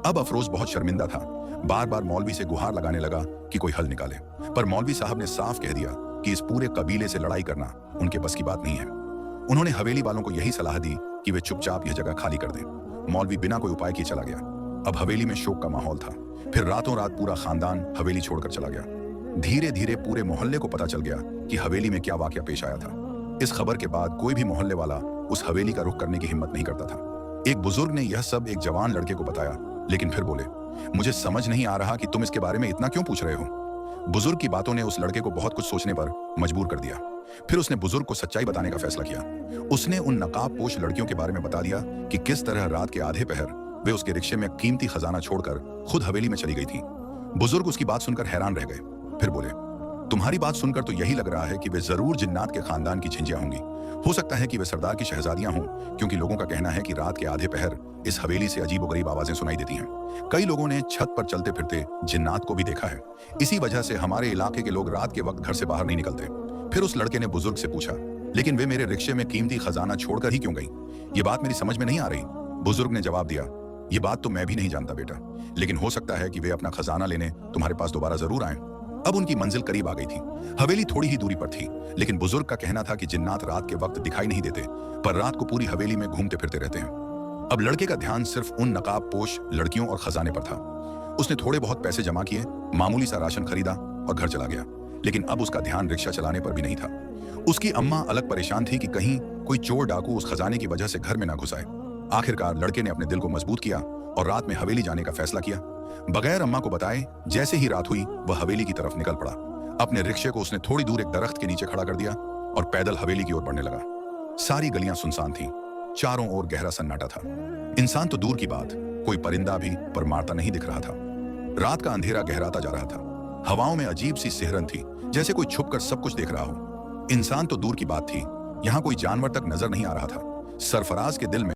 अब अफरोज बहुत शर्मिंदा था। बार बार मौलवी से गुहार लगाने लगा कि कोई हल निकाले, पर मौलवी साहब ने साफ कह दिया कि इस पूरे कबीले से लड़ाई करना उनके बस की बात नहीं है। उन्होंने हवेली वालों को यही सलाह दी कि वे चुपचाप यह जगह खाली कर दें। मौलवी बिना कोई उपाय किए चला गया। अब हवेली में शोक का माहौल था। फिर रातों रात पूरा खानदान हवेली छोड़कर चला गया। धीरे धीरे पूरे मोहल्ले को पता चल गया कि हवेली में क्या वाकया पेश आया था। इस खबर के बाद कोई भी मोहल्ले वाला उस हवेली का रुख करने की हिम्मत नहीं करता था। एक बुजुर्ग ने यह सब एक जवान लड़के को बताया, लेकिन फिर बोले, मुझे समझ नहीं आ रहा कि तुम इसके बारे में इतना क्यों पूछ रहे हो। बुजुर्ग की बातों ने उस लड़के को बहुत कुछ सोचने पर मजबूर कर दिया। फिर उसने बुजुर्ग को सच्चाई बताने का फैसला किया। उसने उन नकाबपोश लड़कियों के बारे में बता दिया कि किस तरह रात के आधे पहर वे उसके रिक्शे में कीमती खजाना छोड़कर खुद हवेली में चली गई थी। बुजुर्ग उसकी बात सुनकर हैरान रह गए। फिर बोले, तुम्हारी बात सुनकर तो यही लग रहा है कि वे जरूर जिन्नात के खानदान की छिंजियां होंगी। हो सकता है कि वे सरदार की शहजादियां हों, क्योंकि लोगों का कहना है कि रात के आधे पहर इस हवेली से अजीबोगरीब आवाजें सुनाई देती हैं। कई लोगों ने छत पर चलते फिरते जिन्नात को भी देखा है। इसी वजह से हमारे इलाके के लोग रात के वक्त घर से बाहर नहीं निकलते। फिर उस लड़के ने बुजुर्ग से पूछा, लेकिन वे मेरे रिक्शे में कीमती खजाना छोड़कर ही क्यों गई? ये बात मेरी समझ में नहीं आ रही। बुजुर्ग ने जवाब दिया, ये बात तो मैं भी नहीं जानता बेटा, लेकिन हो सकता है कि वे अपना खजाना लेने तुम्हारे पास दोबारा जरूर आए। अब उनकी मंजिल करीब आ गई थी। हवेली थोड़ी ही दूरी पर थी, लेकिन बुजुर्ग का कहना था कि जिन्नात रात के वक्त दिखाई नहीं देते, पर रात को पूरी हवेली में घूमते फिरते रहते हैं। अब लड़के का ध्यान सिर्फ उन नकाबपोश लड़कियों और खजाने पर था। उसने थोड़े बहुत पैसे जमा किए, मामूली सा राशन खरीदा और घर चला गया। लेकिन अब उसका ध्यान रिक्शा चलाने पर भी नहीं था। उसकी अम्मा अलग परेशान थी कि कहीं कोई चोर डाकू उस खजाने की वजह से घर में ना घुस आए। आखिरकार लड़के ने अपने दिल को मजबूत किया और रात में हवेली जाने का फैसला किया। बगैर अम्मा को बताए जैसे ही रात हुई, वह हवेली की तरफ निकल पड़ा। अपने रिक्शे को उसने थोड़ी दूर एक दरख्त के नीचे खड़ा कर दिया और पैदल हवेली की ओर बढ़ने लगा। सारी गलियां सुनसान थीं, चारों ओर गहरा सन्नाटा था। इंसान तो दूर की बात, कोई परिंदा भी पर मारता नहीं दिख रहा था। रात का अंधेरा गहराता जा रहा था। हवाओं में अजीब सी सिहरन थी, जैसे कोई छुपकर सब कुछ देख रहा हो। इंसान तो दूर की बात थी, यहां कोई जानवर तक नजर नहीं आ रहा था। सरफराज के दिल में